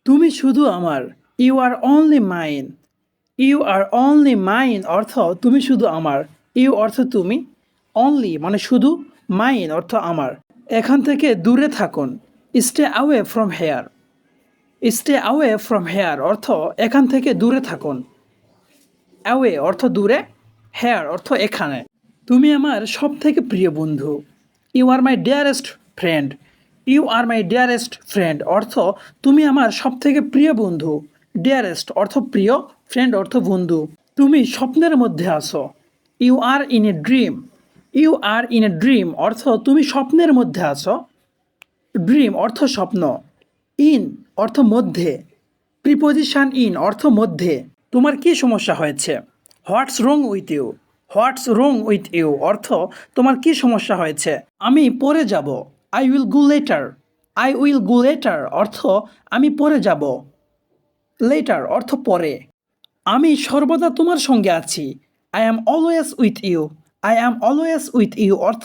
তুমি শুধু আমার। You are only mine. You are only mine অর্থ তুমি শুধু আমার। ইউ অর্থ তুমি, অনলি মানে শুধু, মাইন অর্থ আমার। এখান থেকে দূরে থাকুন। Stay away from here. Stay away from here অর্থ এখান থেকে দূরে থাকুন। অ্যাওয়ে অর্থ দূরে, হেয়ার অর্থ এখানে। তুমি আমার সব থেকে প্রিয় বন্ধু। You are my dearest friend. You are my dearest friend অর্থ তুমি আমার সব থেকে প্রিয় বন্ধু। ডিয়ারেস্ট অর্থ প্রিয়, ফ্রেন্ড অর্থ বন্ধু। তুমি স্বপ্নের মধ্যে আছো। You are in a dream. You are in a dream অর্থ তুমি স্বপ্নের মধ্যে আছো। ড্রিম অর্থ স্বপ্ন। ইন অর্থ মধ্যে। প্রিপোজিশন ইন অর্থ মধ্যে। তোমার কি সমস্যা হয়েছে? What's wrong with you. What's wrong with you অর্থ তোমার কি সমস্যা হয়েছে? আমি পরে যাব। I will go later. I will go later অর্থ আমি পরে যাব। লেটার অর্থ পরে। আমি সর্বদা তোমার সঙ্গে আছি। I am always with you. I am always with you অর্থ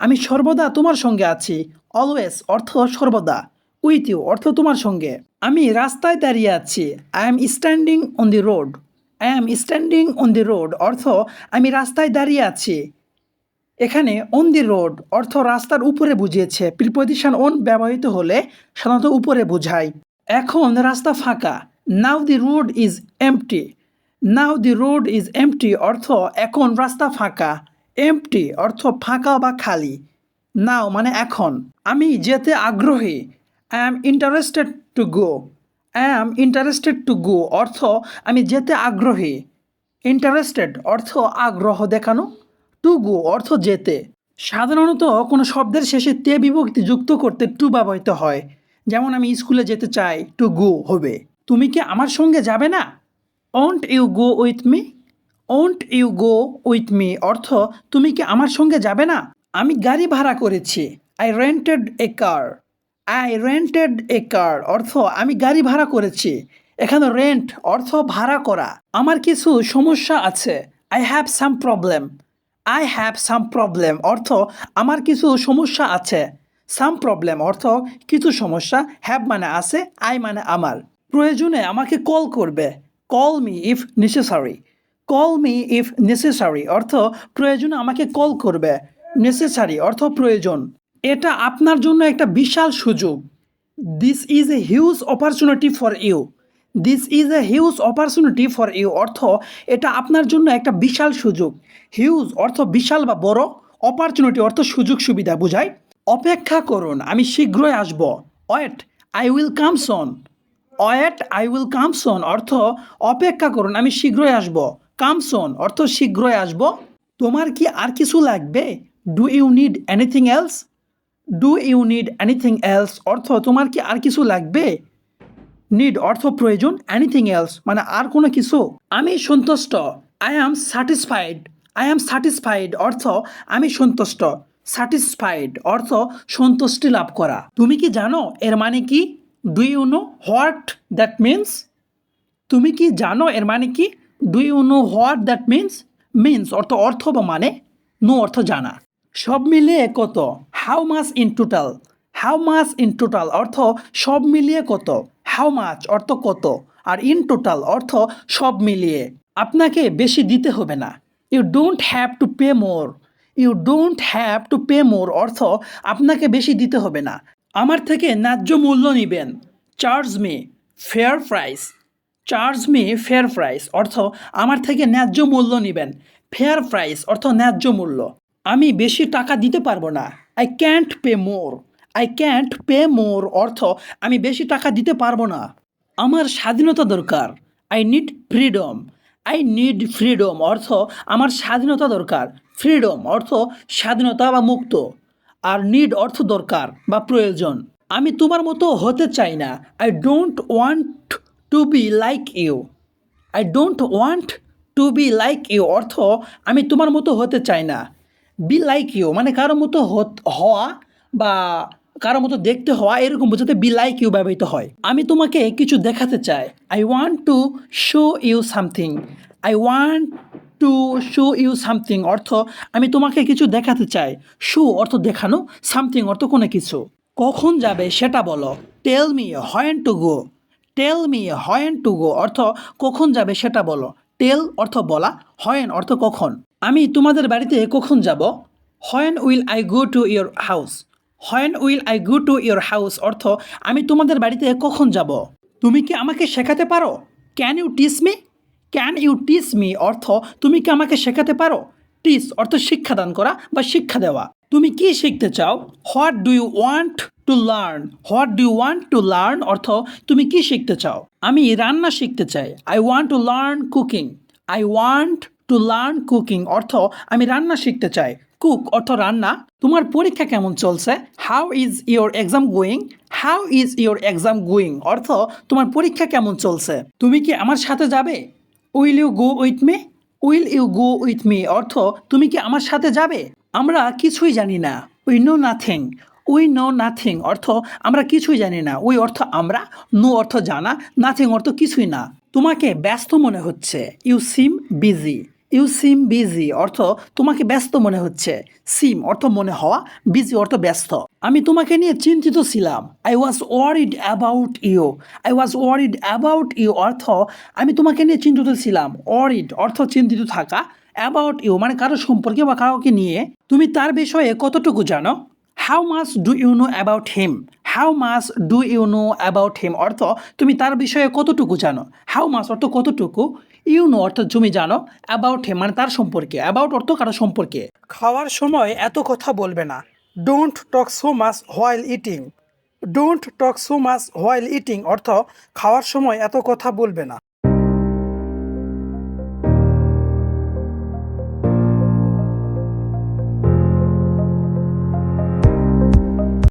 আমি সর্বদা তোমার সঙ্গে আছি। অলওয়েজ অর্থ সর্বদা। উইথ ইউ অর্থ তোমার সঙ্গে। আমি রাস্তায় দাঁড়িয়ে আছি। I am standing on the road. I am standing on the road অর্থ আমি রাস্তায় দাঁড়িয়ে আছি। এখানে অন দি রোড অর্থ রাস্তার উপরে বুঝিয়েছে। প্রিপোজিশন অন ব্যবহৃত হলে সাধারণত উপরে বোঝায়। এখন রাস্তা ফাঁকা। Now the road is empty. Now the road is empty অর্থ এখন রাস্তা ফাঁকা। এমটি অর্থ ফাঁকা বা খালি। নাও মানে এখন। আমি যেতে আগ্রহী। I am interested to go. I am interested to go অর্থ আমি যেতে আগ্রহী। ইন্টারেস্টেড অর্থ আগ্রহ দেখানো। টু গো অর্থ যেতে। সাধারণত কোনো শব্দের শেষে তে বিভক্তি যুক্ত করতে টু ব্যবহৃত হয়। যেমন আমি স্কুলে যেতে চাই, টু গো হবে। তুমি কি আমার সঙ্গে যাবে না? Won't you go with me. Won't you go with me অর্থ তুমি কি আমার সঙ্গে যাবে না? আমি গাড়ি ভাড়া করেছি। I rented a car. I rented a car অর্থ আমি গাড়ি ভাড়া করেছি। এখানে রেন্ট অর্থ ভাড়া করা। আমার কিছু সমস্যা আছে। I have some problem. I have some problem অর্থ আমার কিছু সমস্যা আছে। সাম প্রবলেম অর্থ কিছু সমস্যা। হ্যাভ মানে আছে, আই মানে আমার। প্রয়োজনে আমাকে কল করবে। Call me if necessary. Call me if necessary অর্থ প্রয়োজনে আমাকে কল করবে। নেসেসারি অর্থ প্রয়োজন। এটা আপনার জন্য একটা বিশাল সুযোগ। This is a huge opportunity for you. This is a huge opportunity for you অর্থ এটা আপনার জন্য একটা বিশাল সুযোগ। হিউজ অর্থ বিশাল বা বড়। অপরচুনিটি অর্থ সুযোগ সুবিধা বোঝায়। অপেক্ষা করুন, আমি শীঘ্রই আসব। Wait, I will come soon. Wait, I will come soon অর্থ অপেক্ষা করুন, আমি শীঘ্রই আসব। কাম সুন অর্থ শীঘ্রই আসব। তোমার কি আর কিছু লাগবে? Do you need anything else. Do you need anything else অর্থ তোমার কি আর কিছু লাগবে? নিড অর্থ প্রয়োজন, এনিথিং এলস মানে আর কোনো কিছু। আমি সন্তুষ্ট। I am satisfied. I am satisfied অর্থ আমি সন্তুষ্ট। স্যাটিসফাইড অর্থ সন্তুষ্টি লাভ করা। তুমি কি জানো এর মানে কি? Do you know what that means. তুমি কি জানো এর মানে কি? Do you know what that means. Means অর্থ অর্থ বা মানে। নো অর্থ জানা। সব মিলিয়ে কত? How much in total. How much in total অর্থ সব মিলিয়ে কত। হাউ মাচ অর্থ কত, আর ইন টোটাল অর্থ সব মিলিয়ে। আপনাকে বেশি দিতে হবে না। You don't have to pay more. You don't have to pay more অর্থ আপনাকে বেশি দিতে হবে না। আমার থেকে ন্যায্য মূল্য নেবেন। Charge me fair price. Charge me fair price অর্থ আমার থেকে ন্যায্য মূল্য নেবেন। ফেয়ার প্রাইস অর্থ ন্যায্য মূল্য। আমি বেশি টাকা দিতে পারবো না। I can't pay more. I can't pay more অর্থ আমি বেশি টাকা দিতে পারবো না। আমার স্বাধীনতা দরকার। I need freedom. I need freedom অর্থ আমার স্বাধীনতা দরকার। ফ্রিডম অর্থ স্বাধীনতা বা মুক্ত। আর নিড অর্থ দরকার বা প্রয়োজন। আমি তোমার মতো হতে চাই না। I don't want to be like you. I don't want to be like you অর্থ আমি তোমার মতো হতে চাই না। বি লাইক ইউ মানে কারো মতো হওয়া বা কারো মতো দেখতে হওয়া, এরকম বোঝাতে বি লাইক ইউ ব্যবহৃত হয়। আমি তোমাকে কিছু দেখাতে চাই। I want to show you something. I want to show you something অর্থ আমি তোমাকে কিছু দেখাতে চাই। শো অর্থ দেখানো, সামথিং অর্থ কোনো কিছু। কখন যাবে সেটা বলো। Tell me when to go. Tell me when to go অর্থ কখন যাবে সেটা বলো। টেল অর্থ বলা, হোয়েন অর্থ কখন। আমি তোমাদের বাড়িতে কখন যাব। When will I go to your house. When will I go to your house অর্থ আমি তোমাদের বাড়িতে কখন যাব। তুমি কি আমাকে শেখাতে পারো। Can you teach me. Can you teach me অর্থ তুমি কি আমাকে শেখাতে পারো। টিচ অর্থ শিক্ষাদান করা বা শিক্ষা দেওয়া। তুমি কি শিখতে চাও। What do you want to learn. What do you want to learn অর্থ তুমি কি শিখতে চাও। আমি রান্না শিখতে চাই। I want to learn cooking. I want to learn cooking অর্থ আমি রান্না শিখতে চাই। কুক অর্থ রান্না। তোমার পরীক্ষা কেমন চলছে। How is your exam going. How is your exam going অর্থ তোমার পরীক্ষা কেমন চলছে। তুমি কি আমার সাথে যাবে। Will you go with me. Will you go with me অর্থ তুমি কি আমার সাথে যাবে। আমরা কিছুই জানি না। We know nothing. We know nothing অর্থ আমরা কিছুই জানি না। উই অর্থ আমরা, নো অর্থ জানা, নাথিং অর্থ কিছুই না। তোমাকে ব্যস্ত মনে হচ্ছে। You seem busy. You seem busy অর্থ তোমাকে ব্যস্ত মনে হচ্ছে। সিম অর্থ মনে হওয়া, বিজি অর্থ ব্যস্ত। আমি তোমাকে নিয়ে চিন্তিত ছিলাম। I was worried about you. I was worried about you অর্থ আমি তোমাকে নিয়ে চিন্তিত ছিলাম। ওয়ারিড অর্থ চিন্তিত থাকা, অ্যাবাউট ইউ মানে কারো সম্পর্কে বা কাউকে নিয়ে। তুমি তার বিষয়ে কতটুকু জানো। How much do you know about him. How much do you know about him অর্থ তুমি তার বিষয়ে কতটুকু জানো। হাউ মাচ অর্থ কতটুকু, ইউ নো অর্থ তুমি জানো, অ্যাবাউট হিম মানে তার সম্পর্কে, অ্যাবাউট অর্থ কারো সম্পর্কে। খাওয়ার সময় এত কথা বলবে না। Don't talk so much while eating. Don't talk so much while eating অর্থ খাওয়ার সময় এত কথা বলবে না।